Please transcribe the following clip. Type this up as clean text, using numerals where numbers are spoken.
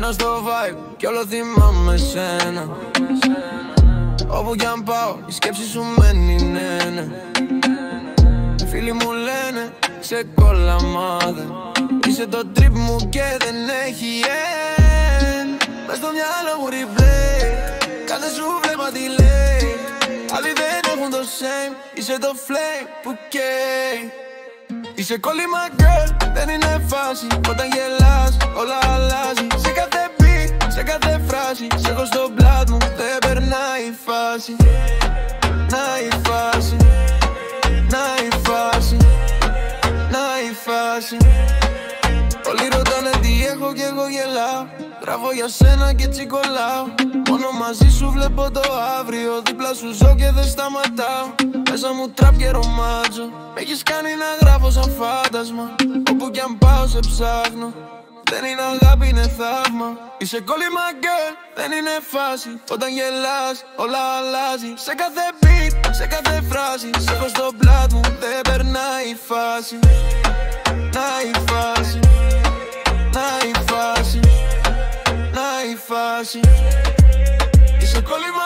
Μπαίνω στο vibe κι όλο θυμάμαι σένα. Όπου κι αν πάω η σκέψη σου μένει ναι. Φίλοι μου λένε σε κολλαμάδε. Είσαι το trip μου και δεν έχει end. Μες στο μυαλό μου replay. Κάθε σου βλέπα τι λέει. Άλλοι δεν έχουν το same. Είσαι το flame που καίει. Είσαι κόλλημα girl, δεν είναι φάση. Όταν γελάς όλα αλλάζει. Σε κάθε beat, σε κάθε φράση. Σ' έχω στο blood μου, δεν περνάει η φάση. Να η φάση, να η φάση, να η φάση. Όλοι ρωτάνε τι έχω κι εγώ γελάω. Γράφω για σένα και έτσι κολλάω. Μόνο μαζί σου βλέπω το αύριο. Δίπλα σου ζω και δεν σταματάω. Μέσα μου τραπ και ρομάτζο. Μ' έχεις κάνει να γράφω σαν φάντασμα. Όπου κι αν πάω σε ψάχνω. Δεν είναι αγάπη, είναι θαύμα. Είσαι κόλλημα girl, δεν είναι φάση. Όταν γελάς όλα αλλάζει. Σε κάθε beat, σε κάθε φράση. Σ' έχω στο blood μου, δεν περνάει η φάση. Να η φάση, να η φάση, να η φάση. Είσαι κόλλημα